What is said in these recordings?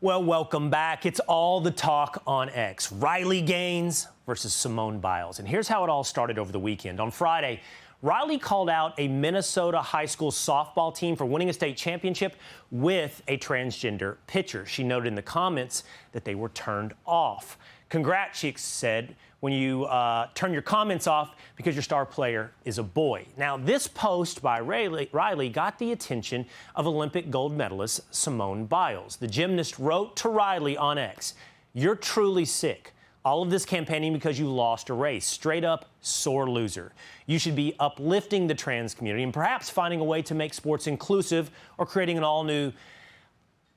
Well, welcome back. It's all the talk on X. Riley Gaines versus Simone Biles. And here's how it all started over the weekend. On Friday, Riley called out a Minnesota high school softball team for winning a state championship with a transgender pitcher. She noted in the comments that they were turned off. Congrats, she said, when you turn your comments off because your star player is a boy. Now, this post by Riley got the attention of Olympic gold medalist Simone Biles. The gymnast wrote to Riley on X, "You're truly sick. All of this campaigning because you lost a race. Straight up sore loser. You should be uplifting the trans community and perhaps finding a way to make sports inclusive or creating an all-new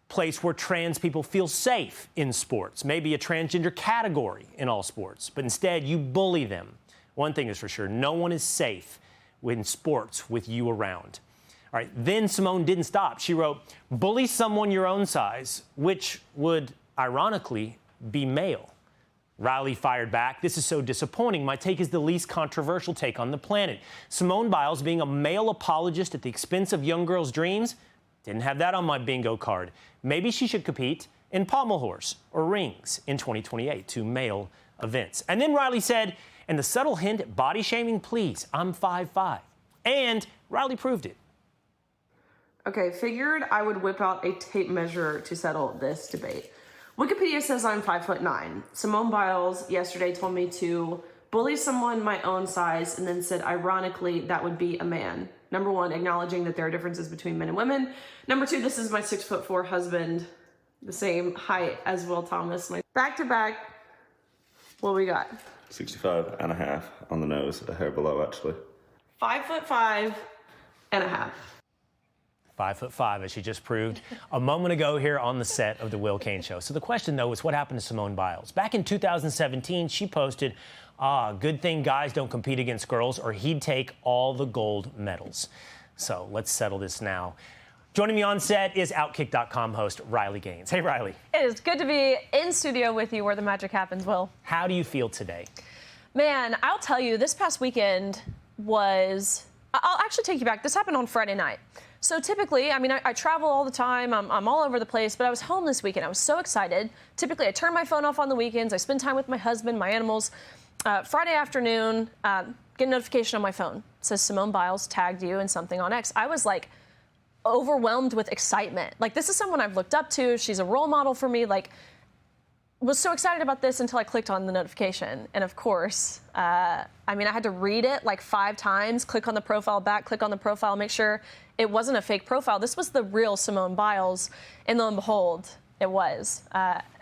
place where trans people feel safe in sports, maybe a transgender category in all sports, but instead you bully them. One thing is for sure, no one is safe in sports with you around." All right, then Simone didn't stop. She wrote, "Bully someone your own size," which would ironically be male. Riley fired back, "This is so disappointing. My take is the least controversial take on the planet. Simone Biles being a male apologist at the expense of young girls' dreams? Didn't have that on my bingo card. Maybe she should compete in pommel horse or rings in 2028, two male events." And then Riley said, "And the subtle hint at body shaming, please, I'm 5'5". And Riley proved it. Okay, figured I would whip out a tape measure to settle this debate. Wikipedia says I'm 5'9". Simone Biles yesterday told me to bully someone my own size and then said, ironically, that would be a man. Number one, acknowledging that there are differences between men and women. Number two, this is my 6'4" husband, the same height as Will Thomas. My back to back, what we got? 65.5 on the nose, a hair below actually. 5'5.5". 5'5", as she just proved a moment ago here on the set of The Will Cain Show. So the question, though, is what happened to Simone Biles? Back in 2017, she posted, "Good thing guys don't compete against girls or he'd take all the gold medals." So let's settle this now. Joining me on set is Outkick.com host Riley Gaines. Hey, Riley. It is good to be in studio with you where the magic happens, Will. How do you feel today? Man, I'll tell you, this past weekend was... I'll actually take you back. This happened on Friday night. So typically, I mean, I travel all the time. I'm all over the place, but I was home this weekend. I was so excited. Typically, I turn my phone off on the weekends. I spend time with my husband, my animals. Friday afternoon, get a notification on my phone. It says Simone Biles tagged you in something on X. I was like overwhelmed with excitement. Like, this is someone I've looked up to. She's a role model for me. Like, was so excited about this until I clicked on the notification. And of course, I had to read it like 5 times, click on the profile back, click on the profile, make sure it wasn't a fake profile. This was the real Simone Biles, and lo and behold, it was.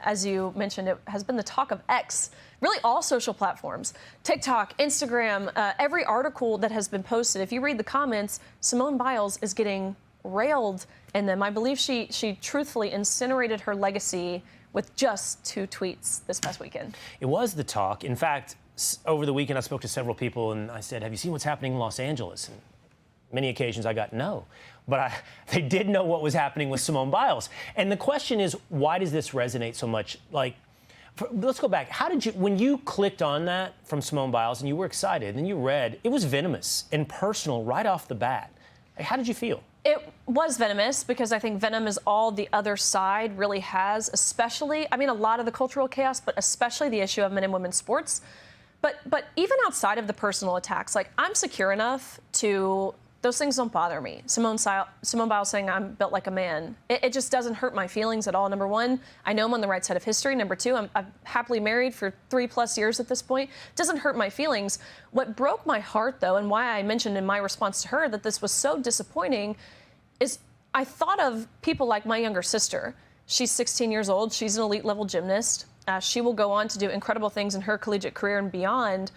As you mentioned, it has been the talk of X, really all social platforms, TikTok, Instagram, every article that has been posted. If you read the comments, Simone Biles is getting railed in them. I believe she truthfully incinerated her legacy with just 2 tweets this past weekend. It was the talk. In fact, over the weekend, I spoke to several people and I said, "Have you seen what's happening in Los Angeles?" And many occasions I got no. But they did know what was happening with Simone Biles. And the question is, why does this resonate so much? Like, let's go back. How did you, when you clicked on that from Simone Biles and you were excited and you read, it was venomous and personal right off the bat. How did you feel? It was venomous because I think venom is all the other side really has, especially, I mean, a lot of the cultural chaos, but especially the issue of men and women's sports. But even outside of the personal attacks, like, I'm secure enough to, those things don't bother me. Simone Biles saying I'm built like a man, it just doesn't hurt my feelings at all. Number one, I know I'm on the right side of history. Number two, I'm happily married for 3+ years at this point. It doesn't hurt my feelings. What broke my heart, though, and why I mentioned in my response to her that this was so disappointing, is I thought of people like my younger sister. She's 16 years old. She's an elite level gymnast. She will go on to do incredible things in her collegiate career and beyond.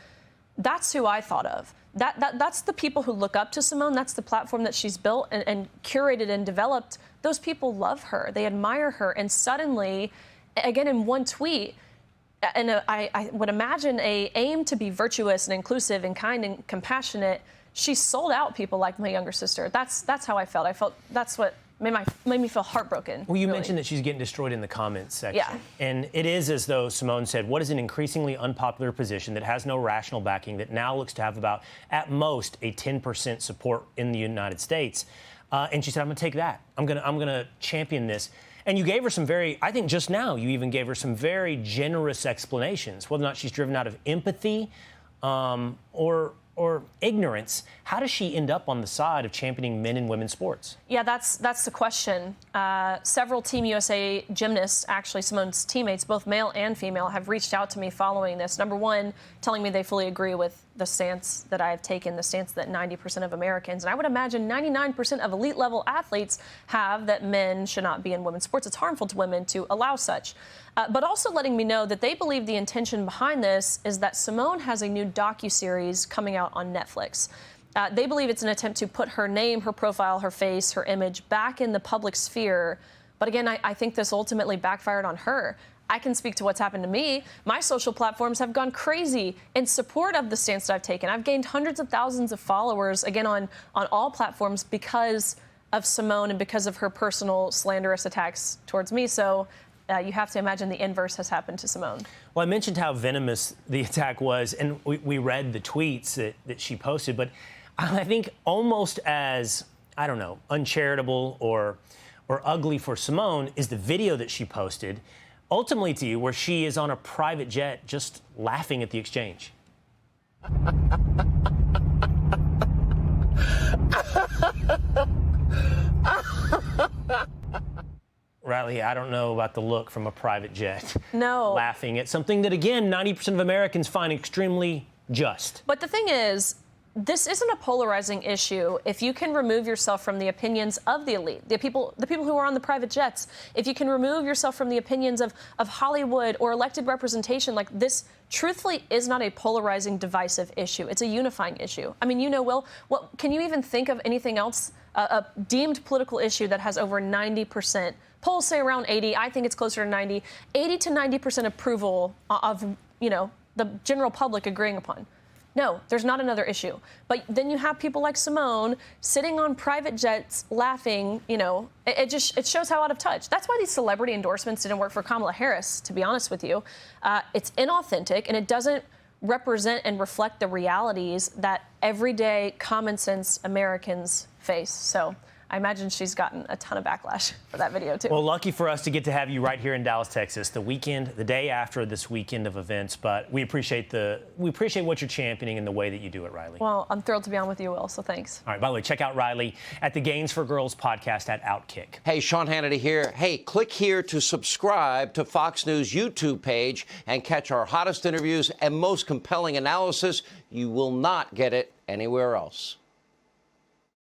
That's who I thought of. That's the people who look up to Simone. That's the platform that she's built and curated and developed. Those people love her. They admire her. And suddenly, again, in one tweet, and I would imagine a aim to be virtuous and inclusive and kind and compassionate, she sold out people like my younger sister. That's how I felt. That's what made me feel heartbroken. Well, you really mentioned that she's getting destroyed in the comments section. Yeah. And it is as though Simone said, what is an increasingly unpopular position that has no rational backing, that now looks to have about, at most, a 10% support in the United States. And she said, I'm going to take that. I'm going to champion this. And you gave her some I think just now, you even gave her some very generous explanations, whether or not she's driven out of empathy or ignorance. How does she end up on the side of championing men and women's sports? Yeah, that's the question. Several Team USA gymnasts, actually Simone's teammates, both male and female, have reached out to me following this. Number one, telling me they fully agree with the stance that I have taken, the stance that 90% of Americans, and I would imagine 99% of elite-level athletes have, that men should not be in women's sports. It's harmful to women to allow such. But also letting me know that they believe the intention behind this is that Simone has a new docuseries coming out on Netflix. They believe it's an attempt to put her name, her profile, her face, her image back in the public sphere. But again, I think this ultimately backfired on her. I can speak to what's happened to me. My social platforms have gone crazy in support of the stance that I've taken. I've gained hundreds of thousands of followers, again, on all platforms because of Simone and because of her personal slanderous attacks towards me. So you have to imagine the inverse has happened to Simone. Well, I mentioned how venomous the attack was, and we read the tweets that she posted, but I think almost as, I don't know, uncharitable or ugly for Simone is the video that she posted, ultimately to you, where she is on a private jet just laughing at the exchange. Riley, I don't know about the look from a private jet. No. Laughing at something that, again, 90% of Americans find extremely just. But the thing is, this isn't a polarizing issue if you can remove yourself from the opinions of the elite, the people who are on the private jets. If you can remove yourself from the opinions of Hollywood or elected representation, like this truthfully is not a polarizing, divisive issue. It's a unifying issue. I mean, Will, what can you even think of anything else, a deemed political issue that has over 90%? Polls say around 80. I think it's closer to 90. 80 to 90% approval of, the general public agreeing upon. No, there's not another issue. But then you have people like Simone sitting on private jets laughing, it shows how out of touch. That's why these celebrity endorsements didn't work for Kamala Harris, to be honest with you. It's inauthentic, and it doesn't represent and reflect the realities that everyday common sense Americans face. So I imagine she's gotten a ton of backlash for that video, too. Well, lucky for us to get to have you right here in Dallas, Texas, the day after this weekend of events. But we appreciate what you're championing and the way that you do it, Riley. Well, I'm thrilled to be on with you, Will, so thanks. All right, by the way, check out Riley at the Gains for Girls podcast at Outkick. Hey, Sean Hannity here. Hey, click here to subscribe to Fox News YouTube page and catch our hottest interviews and most compelling analysis. You will not get it anywhere else.